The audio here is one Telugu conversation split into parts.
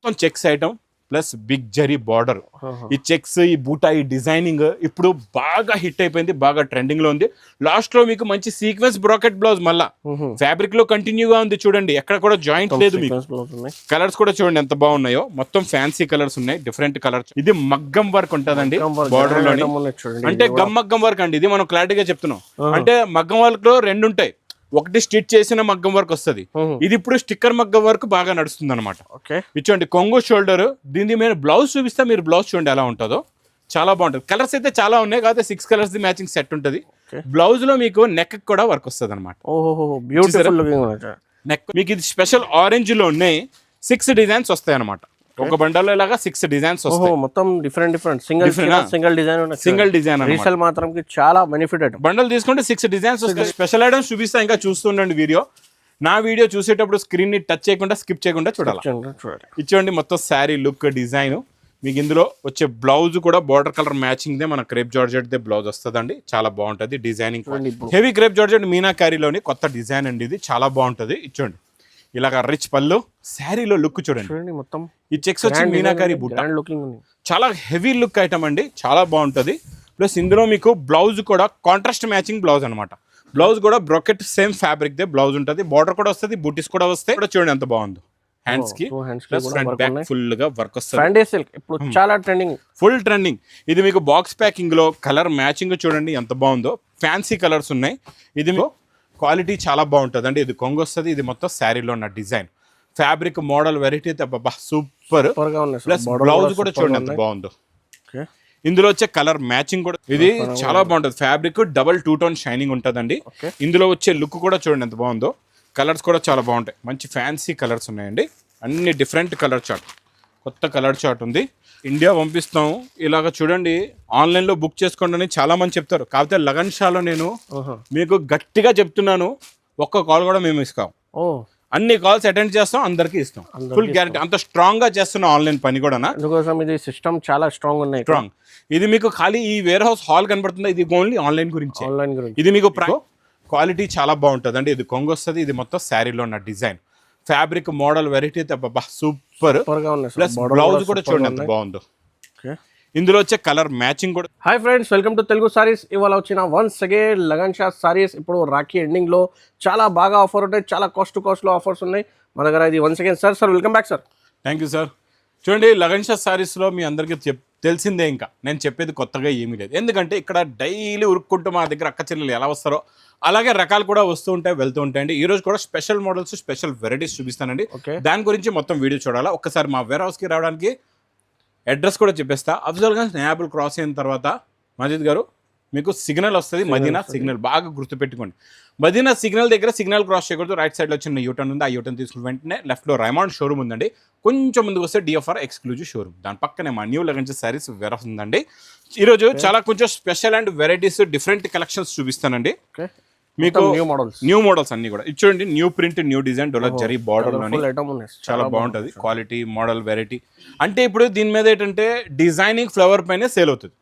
మొత్తం checks item plus big zari border. ఈ చెక్స్, ఈ బూటా, ఈ డిజైనింగ్ ఇప్పుడు బాగా హిట్ అయిపోయింది, బాగా ట్రెండింగ్ లో ఉంది. లాస్ట్ లో మీకు మంచి సీక్వెన్స్ బ్రాకెట్ బ్లౌజ్, మళ్ళా ఫ్యాబ్రిక్ లో కంటిన్యూగా ఉంది చూడండి, ఎక్కడ కూడా జాయింట్ లేదు మీకు. కలర్స్ కూడా చూడండి ఎంత బాగున్నాయో, మొత్తం ఫ్యాన్సీ కలర్స్ ఉన్నాయి, డిఫరెంట్ కలర్స్. ఇది మగ్గం వర్క్ ఉంటదండి బార్డర్ లోని, అంటే మగ్గం వర్క్ అండి. ఇది మనం క్లారిటీగా చెప్తున్నాం. అంటే మగ్గం వర్క్ లో రెండు ఉంటాయి, ఒకటి స్టిచ్ చేసిన మగ్గం వర్క్ వస్తుంది, ఇది ఇప్పుడు స్టిక్కర్ మగ్గం వర్క్ బాగా నడుస్తుంది అనమాట. ఇచ్చోండి కొంగు షోల్డర్, దీని మీద బ్లౌజ్ చూపిస్తే మీరు బ్లౌజ్ చూడండి ఎలా ఉంటుందో, చాలా బాగుంటుంది. కలర్స్ అయితే చాలా ఉన్నాయి, కాకపోతే 6 కలర్స్ ది మ్యాచింగ్ సెట్ ఉంటుంది. బ్లౌజ్ లో మీకు నెక్ కూడా వర్క్ వస్తుంది అనమాట. నెక్ మీకు ఇది స్పెషల్ ఆరెంజ్ లో ఉన్నాయి, 6 డిజైన్స్ వస్తాయి అనమాట. ఒక బండల్లో ఇలాగా 6 డిజైన్స్ వస్తాయి, మొత్తం డిఫరెంట్ సింగిల్ డిజైన్ రీసేల్ మాత్రం చాలా బెనిఫిట్. బండల్ తీసుకుంటే 6 డిజైన్స్ వస్తాయి. స్పెషల్ ఐటమ్స్ చూపిస్తా, ఇంకా చూస్తుండండి వీడియో. నా వీడియో చూసేటప్పుడు స్క్రీన్ ని టచ్ చేయకుండా, స్కిప్ చేయకుండా చూడాలి. ఇచ్చోండి మొత్తం శారీ లుక్, డిజైన్. మీకు ఇందులో వచ్చే బ్లౌజ్ కూడా బార్డర్ కలర్ మ్యాచింగ్ దే, మన క్రేప్ జార్జెట్ దే బ్లౌజ్ వస్తుందండి, చాలా బాగుంటది. డిజైనింగ్ హెవీ క్రేప్ జార్జెట్ మీనాకారీలోని కొత్త డిజైన్ అండి, ఇది చాలా బాగుంటది. ఇచ్చోండి ఇలాగ రిచ్ పళ్ళు, శారీలో లుక్ చూడండి మొత్తం. ఈ చెక్స్ వచ్చి మీనాకారీ బుట్ట, చాలా హెవీ లుక్ ఐటమ్ అండి, చాలా బాగుంటది. ప్లస్ ఇందులో మీకు బ్లౌజ్ కూడా కాంట్రాస్ట్ మ్యాచింగ్ బ్లౌజ్ అనమాట. బ్లౌజ్ కూడా brocade same fabric they blouse ఉంటుంది, బార్డర్ కూడా వస్తుంది, బూటీస్ కూడా వస్తాయి. చూడండి ఎంత బాగుందో, హ్యాండ్స్ కి ఫ్రంట్ బ్యాక్ ఫుల్ గా వర్క్ వస్తుంది, చాలా ట్రెండింగ్, ఫుల్ ట్రెండింగ్. ఇది మీకు బాక్స్ ప్యాకింగ్ లో కలర్ మ్యాచింగ్ చూడండి ఎంత బాగుందో, ఫ్యాన్సీ కలర్స్ ఉన్నాయి. ఇది మీకు క్వాలిటీ చాలా బాగుంటుంది అండి. ఇది కొంగు వస్తుంది, ఇది మొత్తం శారీలో ఉన్న design, fabric, model, variety super. Plus blouse కూడా చూడండి ఎంత బాగుందో. ఇందులో వచ్చే కలర్ మ్యాచింగ్ కూడా ఇది చాలా బాగుంటుంది, ఫ్యాబ్రిక్ డబల్ 2 టోన్ షైనింగ్ ఉంటుందండి. ఇందులో వచ్చే లుక్ కూడా చూడండి ఎంత బాగుందో. కలర్స్ కూడా చాలా బాగుంటాయి, మంచి ఫ్యాన్సీ కలర్స్ ఉన్నాయండి, అన్ని డిఫరెంట్ కలర్ చార్ట్, కొత్త కలర్ చార్ట్ ఉంది. ఇండియా పంపిస్తాం. ఇలాగ చూడండి, ఆన్లైన్లో బుక్ చేసుకోండి అని చాలా మంది చెప్తారు, కాకపోతే లగన్ షాలో నేను మీకు గట్టిగా చెప్తున్నాను, ఒక్క కాల్ కూడా మేము ఇస్తాం. అన్ని కాల్స్ అటెండ్ చేస్తాం, అందరికి ఇస్తాం, ఫుల్ గ్యారెంటీ. అంత స్ట్రాంగ్ గా చేస్తున్నాం ఆన్లైన్ పని కూడా. ఇది సిస్టమ్ చాలా స్ట్రాంగ్ ఉన్నాయి, స్ట్రాంగ్. ఇది మీకు ఖాళీ ఈ వేర్ హౌస్ హాల్ కనబడుతుంది, ఇది ఓన్లీ ఆన్లైన్ గురించి. ఇది మీకు క్వాలిటీ చాలా బాగుంటుంది అండి. ఇది కొంగు వస్తుంది, ఇది మొత్తం శారీలో ఉన్న design, fabric, model, variety super. Plus blouse కూడా చూడండి ఎంత బాగుందో. ఇందులో వచ్చే కలర్ మ్యాచింగ్ కూడా. Hi friends, welcome to Telugu saris. ఇవాళ వచ్చిన వన్స్ అగైన్ లగన్ షా సారీస్. ఇప్పుడు రాఖీ ఎండింగ్ లో చాలా బాగా ఆఫర్ ఉంటాయి, చాలా కాస్ట్ లో ఆఫర్స్ ఉన్నాయి మన దగ్గర. ఇది once again sir welcome back sir. Thank you sir. చూడండి, లగన్ షా సారీస్ లో మీ అందరికీ తెలిసిందే, ఇంకా నేను చెప్పేది కొత్తగా ఏమీ లేదు. ఎందుకంటే ఇక్కడ డైలీ ఉరుక్కుంటూ మా దగ్గర అక్క చెల్లెలు ఎలా వస్తారో అలాగే రకాలు కూడా వస్తూ ఉంటాయి, వెళ్తూ ఉంటాయండి. ఈ రోజు కూడా స్పెషల్ మోడల్స్, స్పెషల్ వెరైటీస్ చూపిస్తానండి. దాని గురించి మొత్తం వీడియో చూడాలా. ఒక్కసారి మా వేర్ హౌస్కి రావడానికి అడ్రస్ కూడా చెప్పేస్తా. అఫ్జల్గంజ్ నేయాబుల్ క్రాస్ అయిన తర్వాత మజీద్ గారు మీకు సిగ్నల్ వస్తుంది, మదీనా సిగ్నల్, బాగా గుర్తుపెట్టుకోండి. మదీనా సిగ్నల్ దగ్గర సిగ్నల్ క్రాస్ చేయకూడదు, రైట్ సైడ్లో చిన్న యూటర్న్ ఉంది, ఆ యూటర్న్ తీసుకుని వెంటనే లెఫ్ట్లో రైమాండ్ షోరూమ్ ఉందండి. కొంచెం ముందుకు వస్తే డిఎఫ్ఆర్ ఎక్స్క్లూజివ్ షోరూమ్, దాని పక్కనే మా new Lagan Shah saris warehouse ఉందండి. ఈరోజు చాలా కొంచెం special and varieties, different collections చూపిస్తానండి మీకు. న్యూ మోడల్స్ అన్ని కూడా ఇచ్చోండి, new print, new design, dollar zari border లోని చాలా బాగుంటది. Quality, model, variety. అంటే ఇప్పుడు దీని మీద ఏంటంటే డిజైనింగ్ ఫ్లవర్ పైన సేల్ అవుతుంది.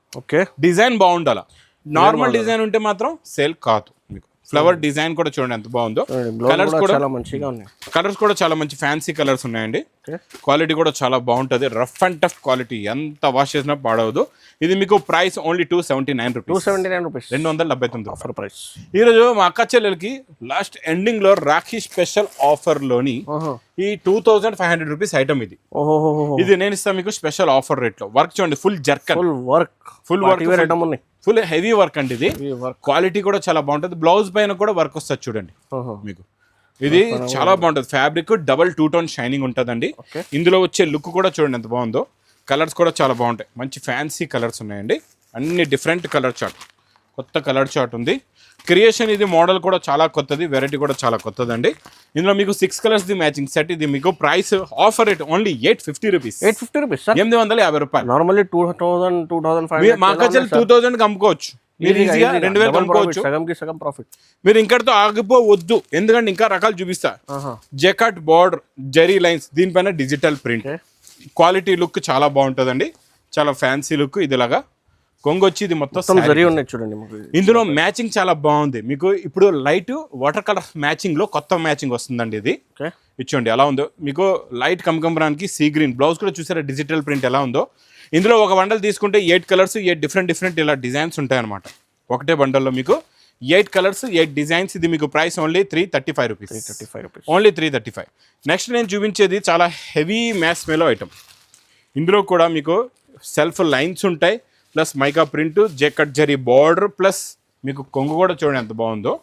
డిజైన్ బాగుండాలా, నార్మల్ డిజైన్ ఉంటే మాత్రం సేల్ కాదు. మీకు ఫ్లవర్ డిజైన్ కూడా చూడండి ఎంత బాగుందో. కలర్స్ కూడా మంచిగా ఉన్నాయి, కలర్స్ కూడా చాలా మంచి ఫ్యాన్సీ కలర్స్ ఉన్నాయండి. క్వాలిటీ కూడా చాలా బాగుంటది, రఫ్ అండ్ టఫ్ క్వాలిటీ, ఎంత వాష్ చేసినా పాడవదు. ఇది మీకు price only 279 rupees, 279 offer price. ఈ రోజు మా అక్క చెల్లెలకి లాస్ట్ ఎండింగ్ లో రాఖీ స్పెషల్ ఆఫర్ లోని ఈ 2500 రూపీస్ ఐటమ్ ఇది. ఇది నేను ఇస్తాను మీకు స్పెషల్ ఆఫర్ రేట్ లో. వర్క్ చూడండి, full zircon, full work, full heavy work అండి. ఇది క్వాలిటీ కూడా చాలా బాగుంటుంది. బ్లౌజ్ పైన కూడా వర్క్ వస్తుంది చూడండి మీకు. ఇది చాలా బాగుంటుంది, ఫ్యాబ్రిక్ డబల్ 2 టోన్ షైనింగ్ ఉంటుందండి. ఇందులో వచ్చే లుక్ కూడా చూడండి ఎంత బాగుందో. కలర్స్ కూడా చాలా బాగుంటాయి, మంచి ఫ్యాన్సీ కలర్స్ ఉన్నాయండి, అన్ని డిఫరెంట్ కలర్ చార్ట్, కొత్త కలర్ చార్ట్ ఉంది. క్రియేషన్ ఇది మోడల్ కూడా చాలా కొత్తది, వెరైటీ కూడా చాలా కొత్తదండి. ఇందులో మీకు 6 కలర్స్ ది మ్యాచింగ్ సెట్. ఇది మీకు price offer rate only 850 rupees, 850 రూపాయలు. నార్మల్లీ 2000 మా ఖర్చులు 2000 అమ్ముకోవచ్చు, మీరు ఈజీగా 2000 అమ్ముకోవచ్చు. సగం ప్రాఫిట్. మీరు ఇంకటితో ఆగిపోవద్దు, ఎందుకంటే ఇంకా రకాలు చూపిస్తా. జెకాట్ బార్డర్, జరీ లైన్స్, దీనిపైన డిజిటల్ ప్రింట్, క్వాలిటీ లుక్ చాలా బాగుంటుందండి, చాలా ఫ్యాన్సీ లుక్. ఇదిలాగా కొంగు వచ్చి ఇది మొత్తం జరీ ఉన్నాయి చూడండి. ఇందులో మ్యాచింగ్ చాలా బాగుంది మీకు. ఇప్పుడు లైట్ వాటర్ కలర్ మ్యాచింగ్ లో కొత్త మ్యాచింగ్ వస్తుందండి. ఇది ఇచ్చోండి ఎలా ఉందో మీకు లైట్ కమకంబరానికి సీ గ్రీన్ బ్లౌజ్ కూడా చూసారా డిజిటల్ ప్రింట్ ఎలా ఉందో. ఇందులో ఒక బండల్ తీసుకుంటే 8 కలర్స్ 8 డిఫరెంట్ ఇలా డిజైన్స్ ఉంటాయన్నమాట. ఒకటే బండల్లో మీకు 8 కలర్స్ 8 డిజైన్స్. ఇది మీకు price only 335 rupees. Only 335. Next నేను చూపించేది చాలా హెవీ మ్యాస్ మేలో ఐటమ్. ఇందులో కూడా మీకు సెల్ఫ్ లైన్స్ ఉంటాయి, ప్లస్ మైకా ప్రింట్, జెకట్ జరీ బార్డర్, ప్లస్ మీకు కొంగు కూడా చూడండి ఎంత బాగుందో.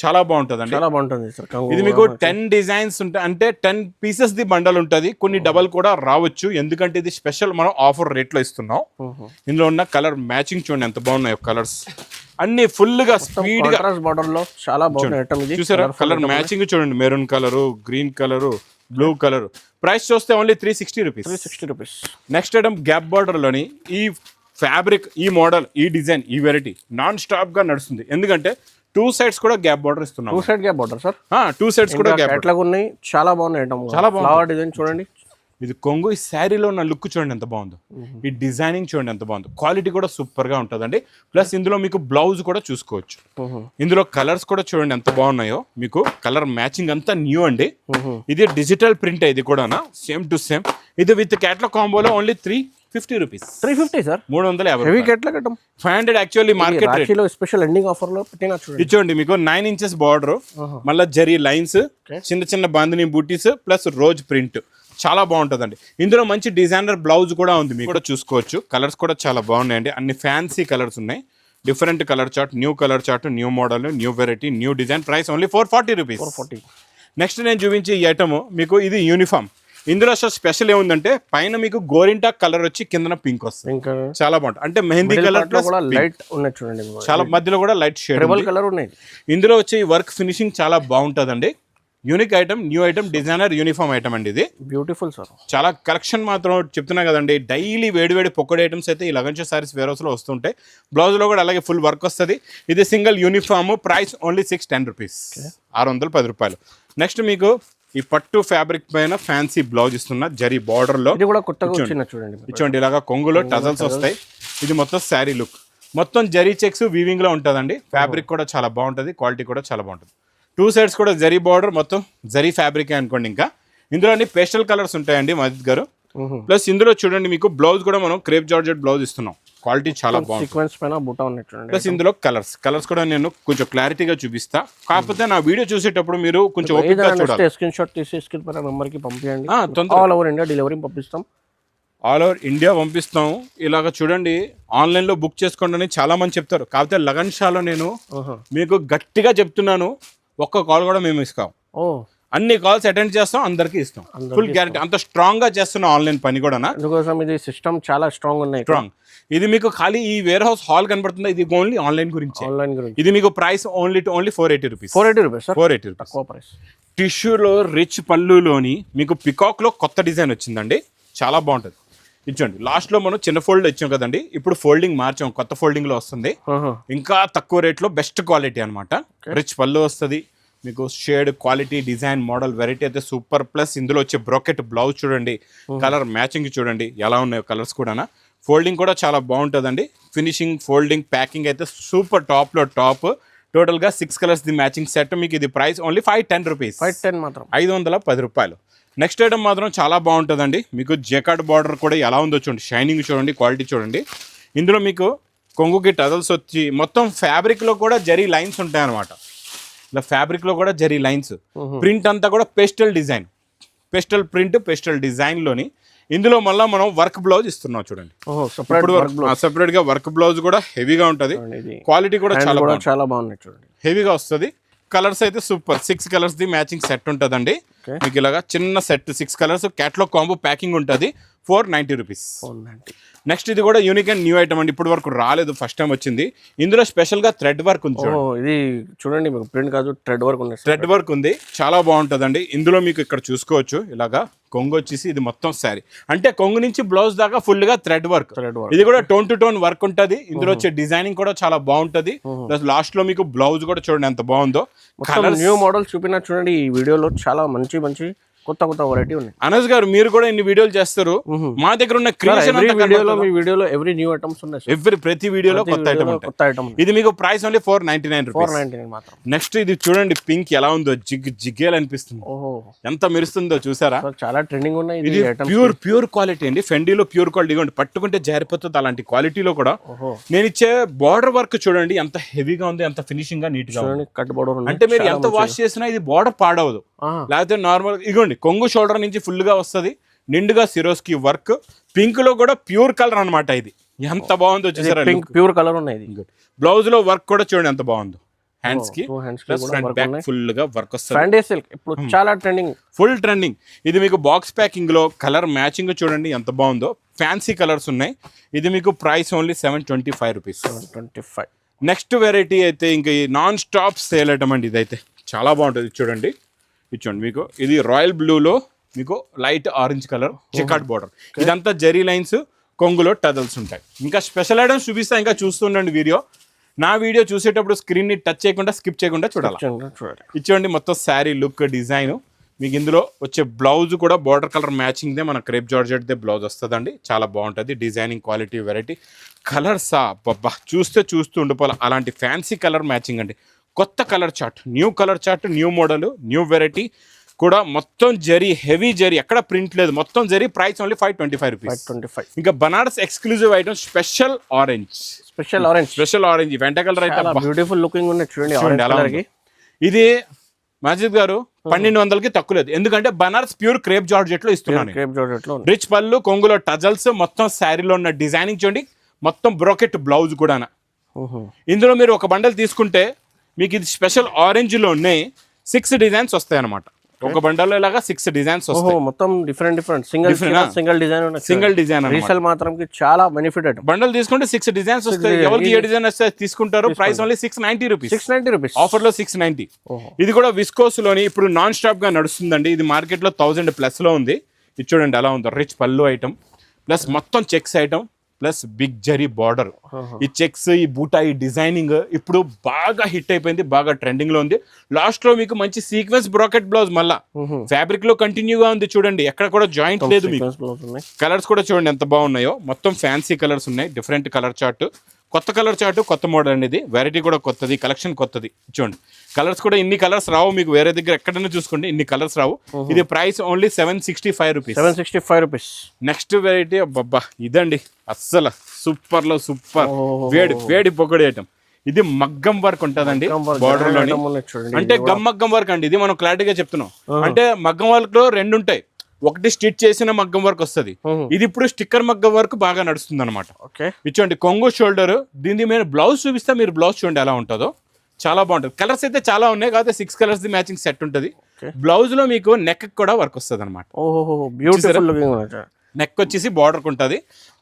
చాలా బాగుంటుందండి. చాలా బాగుంటుంది సార్. ఇది మీకు 10 డిజైన్స్ ఉంటాయి, అంటే 10 పీసెస్ ది బండల్ ఉంటుంది. కొన్ని డబల్ కూడా రావచ్చు, ఎందుకంటే ఇది స్పెషల్ మనం ఆఫర్ రేట్లో ఇస్తున్నాం. ఇందులో ఉన్న కలర్ మ్యాచింగ్ చూడండి ఎంత బాగున్నాయి కలర్స్ అన్ని ఫుల్ గా స్పీడ్ గా బార్డర్ లో చాలా బాగుంది. చూసారా కలర్ మ్యాచింగ్ చూడండి, maroon colour, green colour, blue colour. Price చూస్తే only 360 rupees. Next item gap border లోని ఈ ఫ్యాబ్రిక్, ఈ మోడల్, ఈ డిజైన్, ఈ వెరైటీ నాన్ స్టాప్ గా నడుస్తుంది. ఎందుకంటే 2 సైడ్స్ కూడా గ్యాప్ బార్డర్ ఇస్తున్నాం. 2 side gap border sir. 2 sides కూడా గ్యాప్ ఎట్లా ఉన్నాయి, చాలా బాగున్నాయి ఐటమ్. చాలా బాగుంది. ఫ్లవర్ డిజైన్ చూడండి. ఇది కొంగు. ఈ శారీలో ఉన్న లుక్ చూడండి ఎంత బాగుందో. ఈ డిజైనింగ్ చూడండి ఎంత బాగుందో. క్వాలిటీ కూడా సూపర్ గా ఉంటుందండి. ప్లస్ ఇందులో మీకు బ్లౌజ్ కూడా చూసుకోవచ్చు. ఇందులో కలర్స్ కూడా చూడండి ఎంత బాగున్నాయో. మీకు కలర్ మ్యాచింగ్ అంతా న్యూ అండి. ఇది డిజిటల్ ప్రింట్. ఇది కూడా సేమ్ టు సేమ్. ఇది విత్ క్యాట్లాగ్ కాంబోలో only 350 rupees. 350 sir. 350. Heavy catalogue item. 500 actually market rate. రాఖీలో స్పెషల్ ఎండింగ్ ఆఫర్ లో పెట్టినా చూడండి. ఇచ్చోండి మీకు 9 ఇంచెస్ బార్డర్, మళ్ళీ జరీ లైన్స్, చిన్న బాందిని బూటీస్, ప్లస్ రోజ్ ప్రింట్. చాలా బాగుంటుందండి. ఇందులో మంచి డిజైనర్ బ్లౌజ్ కూడా ఉంది, మీకు కూడా చూసుకోవచ్చు. కలర్స్ కూడా చాలా బాగున్నాయండి. అన్ని ఫ్యాన్సీ కలర్స్ ఉన్నాయి. Different colour chart, new colour chart, new model, new variety, new design. Price only 440 rupees. Next నేను చూపించే ఈ ఐటమ్ మీకు ఇది యూనిఫామ్. ఇందులో స్పెషల్ ఏముందంటే పైన మీకు గోరింటా కలర్ వచ్చి కింద పింక్ వస్తుంది. చాలా బాగుంటుంది. అంటే మెహందీ కలర్ ప్లస్ లైట్ ఉన్నాయి చూడండి. చాలా మధ్యలో కూడా లైట్ షేడ్ కలర్ ఉన్నాయి. ఇందులో వచ్చే వర్క్ ఫినిషింగ్ చాలా బాగుంటుందండి. Unique item, new item, designer uniform item అండి. ఇది బ్యూటిఫుల్ సార్. చాలా కలెక్షన్ మాత్రం చెప్తున్నా కదండి. డైలీ వేడి పొక్కడి ఐటమ్స్ అయితే ఈ లగన్షా సారీస్ వేర్ హౌస్ లో వస్తుంటాయి. బ్లౌజ్ లో కూడా అలాగే ఫుల్ వర్క్ వస్తుంది. ఇది single uniform. Price only 610 rupees. 610 రూపాయలు. నెక్స్ట్ మీకు ఈ పట్టు ఫ్యాబ్రిక్ పైన ఫ్యాన్సీ బ్లౌజ్ ఇస్తున్న జరీ బార్డర్ లో. ఇది కూడా కొత్తగా వచ్చింది చూడండి. ఇచ్చోండి ఇలాగా కొంగులో టజల్స్ వస్తాయి. ఇది మొత్తం శారీ లుక్, మొత్తం జరీ చెక్స్ వీవింగ్ లో ఉంటుందండి. ఫ్యాబ్రిక్ కూడా చాలా బాగుంటుంది, క్వాలిటీ కూడా చాలా బాగుంటుంది. 2 సైడ్స్ కూడా జరీ బార్డర్, మొత్తం జరీ ఫ్యాబ్రిక్ అనుకోండి. ఇంకా ఇందులో అన్ని పేస్టల్ కలర్స్ ఉంటాయండి మజిద్ గారు. ప్లస్ ఇందులో చూడండి మీకు బ్లౌజ్ కూడా మనం క్రేప్ జార్జెట్ బ్లౌజ్ ఇస్తున్నాం. క్వాలిటీ చాలా బాగుంది. ప్లస్ ఇందులో కలర్స్ కూడా నేను కొంచెం క్లారిటీగా చూపిస్తా. కాకపోతే నా వీడియో చూసేటప్పుడు మీరు కొంచెం ఓపికగా చూడాలి. స్క్రీన్ షాట్ తీసి స్క్రీన్ పైన నంబర్ కి పంపించండి. ఆల్ ఓవర్ ఇండియా డెలివరీ పంపిస్తాం. ఆల్ ఓవర్ ఇండియా పంపిస్తాం. ఇలాగ చూడండి ఆన్లైన్ లో బుక్ చేసుకోండి అని చాలా మంది చెప్తారు. కాకపోతే లగన్ షాలో నేను మీకు గట్టిగా చెప్తున్నాను, ఒక్క కాల్ కూడా మేము ఇస్తాం. అన్ని కాల్స్ అటెండ్ చేస్తాం, అందరికి ఇస్తాం. Full guarantee. అంత స్ట్రాంగ్ గా చేస్తున్నాం ఆన్లైన్ పని కూడా. అందుకోసం ఇది సిస్టమ్ చాలా స్ట్రాంగ్ ఉన్నాయి. స్ట్రాంగ్. ఇది మీకు ఖాళీ ఈ వేర్ హౌస్ హాల్ కనబడుతుంది. ఇది ఓన్లీ ఆన్లైన్ గురించి. ఇది మీకు ప్రైస్ ఓన్లీ 480 రూపీస్. 480 రూపీస్. టిష్యూలో రిచ్ పళ్ళులోని మీకు పికాక్ లో కొత్త డిజైన్ వచ్చిందండి. చాలా బాగుంటుంది. ఇచ్చండి లాస్ట్ లో మనం చిన్న ఫోల్డ్ ఇచ్చాం కదండి, ఇప్పుడు ఫోల్డింగ్ మార్చాం, కొత్త ఫోల్డింగ్ లో వస్తుంది. ఇంకా తక్కువ రేట్ లో బెస్ట్ క్వాలిటీ అనమాట. రిచ్ పళ్ళు వస్తుంది మీకు. Shade, quality, design, model, variety అయితే సూపర్. ప్లస్ ఇందులో వచ్చే బ్రోకెట్ బ్లౌజ్ చూడండి, కలర్ మ్యాచింగ్ చూడండి ఎలా ఉన్నాయో కలర్స్ కూడా. ఫోల్డింగ్ కూడా చాలా బాగుంటుందండి. ఫినిషింగ్, ఫోల్డింగ్, ప్యాకింగ్ అయితే సూపర్ టాప్ లో టాప్. టోటల్ గా 6 కలర్స్ ది మ్యాచింగ్ సెట్. మీకు ఇది ప్రైస్ ఓన్లీ 510 రూపీస్. 510 రూపాయలు. నెక్స్ట్ ఐటమ్ మాత్రం చాలా బాగుంటుందండి. మీకు జెకార్డ్ బార్డర్ కూడా ఎలా ఉందో చూడండి, షైనింగ్ చూడండి, క్వాలిటీ చూడండి. ఇందులో మీకు కొంగుకి టజల్స్ వచ్చి మొత్తం ఫ్యాబ్రిక్ లో కూడా జరీ లైన్స్ ఉంటాయి అనమాట. ఇలా ఫ్యాబ్రిక్ లో కూడా జరీ లైన్స్. ప్రింట్ అంతా కూడా pastel design, pastel print, pastel design లోని. ఇందులో మళ్ళీ మనం వర్క్ బ్లౌజ్ ఇస్తున్నాం చూడండి. సెపరేట్ గా వర్క్ బ్లౌజ్ కూడా హెవీగా ఉంటుంది. క్వాలిటీ కూడా చాలా బాగుంది చూడండి, హెవీగా వస్తుంది. కలర్స్ అయితే super. 6 colours the matching set ఉంటుందండి. మీకు ఇలాగా చిన్న set 6 colours catalogue combo packing ఉంటుంది. 490 రూపీస్. నెక్స్ట్ ఇది కూడా యూనిక్ అండ్ న్యూ ఐటమ్ అండి. ఇప్పుడు వరకు రాలేదు, ఫస్ట్ టైం వచ్చింది. ఇందులో స్పెషల్ గా థ్రెడ్ వర్క్ ఉంది. ఇది చూడండి, ప్రింట్ కాదు, థ్రెడ్ వర్క్ ఉంది. థ్రెడ్ వర్క్ ఉంది, చాలా బాగుంటుందండి. ఇందులో మీకు ఇక్కడ చూసుకోవచ్చు ఇలాగా కొంగు వచ్చేసి ఇది మొత్తం శారీ, అంటే కొంగు నుంచి బ్లౌజ్ దాకా ఫుల్ గా థ్రెడ్ వర్క్. ఇది కూడా టోన్ టు టోన్ వర్క్ ఉంటుంది. ఇందులో వచ్చే డిజైనింగ్ కూడా చాలా బాగుంటది. ప్లస్ లాస్ట్ లో మీకు బ్లౌజ్ కూడా చూడండి ఎంత బాగుందో. న్యూ మోడల్ చూపినా చూడండి ఈ వీడియోలో. చాలా మంచి కొత్త కొత్త వెరైటీ ఉన్నాయి. అనస్ గారు మీరు కూడా ఇన్ని వీడియోలు చేస్తారు, మా దగ్గర ఉన్న క్రియేషన్ మీ వీడియోలో ఎవ్రీ న్యూ ఐటమ్స్ ఉన్నాయి. ప్రతి వీడియోలో కొత్త ఐటమ్ ఉంటాయి. కొత్త ఐటమ్ ఇది మీకు ప్రైస్ ఓన్లీ 499 రూపీస్. 499 మాత్రం. నెక్స్ట్ ఇది చూడండి, పింక్ ఎలా ఉందో, జిగ్గేలు అనిపిస్తుంది. ఓహో, ఎంత మెరుస్తుందో చూసారా. చాలా ట్రెండింగ్ ఉన్నాయి ఇది ప్యూర్ క్వాలిటీ అండి. ఫెండీలో ప్యూర్ క్వాలిటీ ఇవ్వండి, పట్టుకుంటే జారిపోతుంది అలాంటి క్వాలిటీలో కూడా. నేను ఇచ్చే బార్డర్ వర్క్ చూడండి ఎంత హెవీగా ఉంది, ఎంత ఫినిషింగ్ గా నీట్ గా ఉంది. కట్ బోర్డర్ అంటే మీరు ఎంత వాష్ చేసినా ఇది బార్డర్ పాడవదు. లేకపోతే నార్మల్ ఇగోండి, కొంగు షోల్డర్ నుంచి ఫుల్ గా వస్తుంది, నిండుగా సిరోస్కి వర్క్. పింక్ లో కూడా ప్యూర్ కలర్ అన్నమాట. ఇది ఎంత బాగుందో చూసారా, ప్యూర్ కలర్ ఉన్నాయి. బ్లౌజ్ లో వర్క్ కూడా చూడండి ఎంత బాగుందో. హ్యాండ్స్ కి ఫ్రంట్ బ్యాక్ ఫుల్ గా వర్క్ వస్తుంది. ఇప్పుడు చాలా ట్రెండింగ్, ఫుల్ ట్రెండింగ్. ఇది మీకు బాక్స్ ప్యాకింగ్ లో కలర్ మ్యాచింగ్ చూడండి ఎంత బాగుందో. ఫ్యాన్సీ కలర్స్ ఉన్నాయి. ఇది మీకు price only 725 rupees. 725. Next variety అయితే ఇంకా ఈ నాన్ స్టాప్ సేల్ ఐటమ్ అండి. ఇదైతే చాలా బాగుంటుంది చూడండి. ఇచ్చోండి మీకు ఇది రాయల్ బ్లూలో మీకు లైట్ ఆరెంజ్ కలర్ చెకాట్ బార్డర్. ఇదంతా జరీ లైన్స్, కొంగులో టజల్స్ ఉంటాయి. ఇంకా స్పెషల్ ఐటమ్స్ చూపిస్తా, ఇంకా చూస్తుండండి వీడియో. నా వీడియో చూసేటప్పుడు స్క్రీన్ ని టచ్ చేయకుండా స్కిప్ చేయకుండా చూడాలి. ఇచ్చోండి మొత్తం శారీ లుక్ డిజైన్. మీకు ఇందులో వచ్చే బ్లౌజ్ కూడా బార్డర్ కలర్ మ్యాచింగ్ దే మన క్రేప్ జార్జెట్ దే బ్లౌజ్ వస్తుందండి. చాలా బాగుంటుంది డిజైనింగ్, క్వాలిటీ, వెరైటీ. కలర్సా బాబా చూస్తూ ఉండిపోవాలి, అలాంటి ఫ్యాన్సీ కలర్ మ్యాచింగ్ అండి. కొత్త colour chart, new colour chart, new model, new variety కూడా. మొత్తం జరీ, హెవీ జరీ, ఎక్కడ ప్రింట్ లేదు, మొత్తం జరీ. Price only 525 rupees. ఇంకా Banaras exclusive item special orange. Special orange వెంట కలర్ అయితే బ్యూటిఫుల్ లుకింగ్ ఉంది చూడండి. ఇది మాజిద్ గారు 1200కి తక్కువ లేదు, ఎందుకంటే బనారస్ ప్యూర్ క్రేప్ జార్జెట్ లో ఇస్తున్నాను. రిచ్ పళ్ళు, కొంగులో టజల్స్, మొత్తం శారీలో ఉన్న డిజైనింగ్ చూడండి. మొత్తం బ్రోకెట్ బ్లౌజ్ కూడా. ఇందులో మీరు ఒక బండల్ తీసుకుంటే మీకు ఇది స్పెషల్ ఆరెంజ్ లోనే 6 డిజైన్స్ వస్తాయి అన్నమాట. ఒక బండల్లో ఇలాగా 6 డిజైన్స్ వస్తాయి. మొత్తం డిఫరెంట్ సింగిల్ డిజైన్ రీసేల్ మాత్రం చాలా బెనిఫిట్. బండల్ తీసుకుంటే 6 డిజైన్స్ వస్తాయి. ఎవరికి ఏ డిజైన్ వస్తే తీసుకుంటారు. Price only 690 rupees. ఆఫర్ లో 690. ఇది కూడా విస్కోస్ లోని ఇప్పుడు నాన్ స్టాప్ గా నడుస్తుందండి. ఇది మార్కెట్ లో 1000+ లో ఉంది. ఇది చూడండి ఎలా ఉందో. రిచ్ పళ్ళు ఐటమ్ ప్లస్ మొత్తం checks item plus big zari border. ఈ చెక్స్, ఈ బూటా, ఈ డిజైనింగ్ ఇప్పుడు బాగా హిట్ అయిపోయింది, బాగా ట్రెండింగ్ లో ఉంది. లాస్ట్ లో మీకు మంచి సీక్వెన్స్ బ్రాకెట్ బ్లౌజ్, మళ్ళా ఫ్యాబ్రిక్ లో కంటిన్యూగా ఉంది చూడండి, ఎక్కడ కూడా జాయింట్ లేదు. మీకు కలర్స్ కూడా చూడండి ఎంత బాగున్నాయో. మొత్తం ఫ్యాన్సీ కలర్స్ ఉన్నాయి, డిఫరెంట్ కలర్ చార్ట్, కొత్త కలర్ చార్ట్, కొత్త మోడల్ అనేది. వెరైటీ కూడా కొత్తది, కలెక్షన్ కొత్తది. చూడండి కలర్స్ కూడా ఇన్ని కలర్స్ రావు మీకు వేరే దగ్గర ఎక్కడైనా చూసుకోండి, ఇన్ని కలర్స్ రావు. ఇది price only 765 rupees. Next variety అబ్బా ఇదండి, అస్సలు సూపర్ లో సూపర్ వేడి పొగడి ఐటమ్. ఇది మగ్గం వర్క్ ఉంటదండి బార్డర్ లోని. అంటే గమ్మగ్గం వర్క్ అండి. ఇది మనం క్లారిటీగా చెప్తున్నాం. అంటే మగ్గం వర్క్ లో 2 ఉంటాయి. ఒకటి స్టిచ్ చేసిన మగ్గం వర్క్ వస్తుంది. ఇది ఇప్పుడు స్టిక్కర్ మగ్గం వర్క్ బాగా నడుస్తుంది అనమాట. ఇచ్చోండి కొంగు షోల్డర్. దీని మీద బ్లౌజ్ చూపిస్తే మీరు బ్లౌజ్ చూడండి ఎలా ఉంటుందో. చాలా బాగుంటుంది. కలర్స్ అయితే చాలా ఉన్నాయి, కాకపోతే 6 కలర్స్ ది మ్యాచింగ్ సెట్ ఉంటుంది. బ్లౌజ్ లో మీకు నెక్ కూడా వర్క్ వస్తుంది అనమాట. నెక్ వచ్చేసి బార్డర్ ఉంటుంది,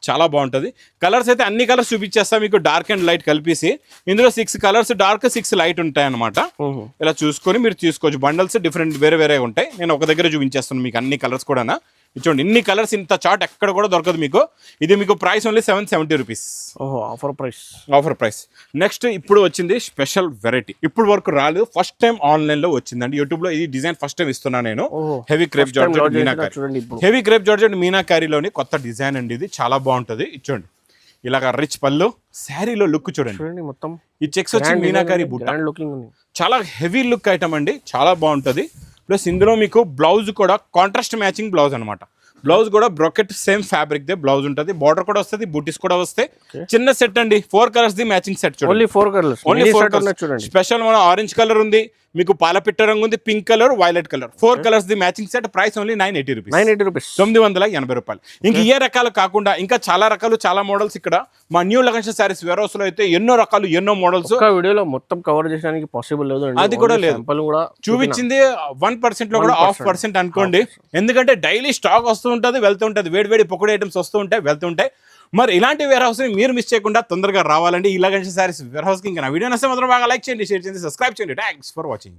చాలా బాగుంటుంది. కలర్స్ అయితే అన్ని కలర్స్ చూపించేస్తా మీకు, డార్క్ అండ్ లైట్ కలిపేసి. ఇందులో 6 కలర్స్ డార్క్, 6 లైట్ ఉంటాయి అనమాట. ఇలా చూసుకొని మీరు తీసుకోవచ్చు. బండల్స్ డిఫరెంట్ వేరే ఉంటాయి. నేను ఒక దగ్గర చూపించేస్తాను మీకు అన్ని కలర్స్ కూడా. చూడండి ఇన్ని కలర్స్, ఇంత చార్ట్ ఎక్కడ కూడా దొరకదు మీకు. ఇది మీకు price only 770 rupees. Offer price. Next ఇప్పుడు వచ్చింది స్పెషల్ వెరైటీ. ఇప్పుడు వరకు రాలేదు, ఫస్ట్ టైం ఆన్లైన్ లో వచ్చిందండి. యూట్యూబ్ లో ఈ డిజైన్ ఫస్ట్ టైం ఇస్తున్నా నేను. Heavy crepe georgette meenakari. Heavy crepe georgette మీనాకారిలోని కొత్త డిజైన్ అండి. ఇది చాలా బాగుంటుంది. చూడండి ఇలాగా రిచ్ పళ్ళు, శారీలో లుక్ చూడండి. మొత్తం ఈ చెక్స్ వచ్చి మీనాకారి బుట్ట, చాలా హెవీ లుక్ ఐటమ్ అండి, చాలా బాగుంటుంది. ప్లస్ ఇందులో మీకు బ్లౌజ్ కూడా కాంట్రాస్ట్ మ్యాచింగ్ బ్లౌజ్ అనమాట. బ్లౌజ్ కూడా brocade same fabric they blouse ఉంటుంది. బార్డర్ కూడా వస్తుంది, బూటీస్ కూడా వస్తాయి. చిన్న సెట్ అండి, 4 కలర్స్ ది మ్యాచింగ్ సెట్ చూడండి. Only 4 colours. స్పెషల్ మన ఆరెంజ్ కలర్ ఉంది, మీకు పాలపిట్ట రంగు ఉంది, pink colour, violet colour. 4 colours the matching set. Price only 980 rupees. 980 రూపాయలు. ఇంక ఏ రకాలు కాకుండా ఇంకా చాలా రకాలు, చాలా మోడల్స్ ఇక్కడ మా new Lagan sarees warehouse లో అయితే ఎన్నో రకాలు, ఎన్నో మోడల్స్. వీడియోలో మొత్తం కవర్ చేయడానికి పాసిబుల్ లేదు, అది కూడా లేదు. చూపించింది 1% లో కూడా 0.5% అనుకోండి. ఎందుకంటే డైలీ స్టాక్ వస్తూ ఉంటుంది, వెళ్తూ ఉంటుంది. వేడి పొక్కడి ఐటమ్స్ వస్తూ ఉంటాయి, వెళ్తూ ఉంటాయి. మరి ఇలాంటి వేర్ హౌస్ ని మీరు మిస్ చేయకుండా తొందరగా రావాలండి ఈ లగన్ సారీస్ వేర్ హౌస్ కి. ఇంకా నా వీడియో నచ్చితే మాత్రం బాగా లైక్ చేయండి, షేర్ చేయండి, సబ్స్క్రైబ్ చేయండి. Thanks for watching.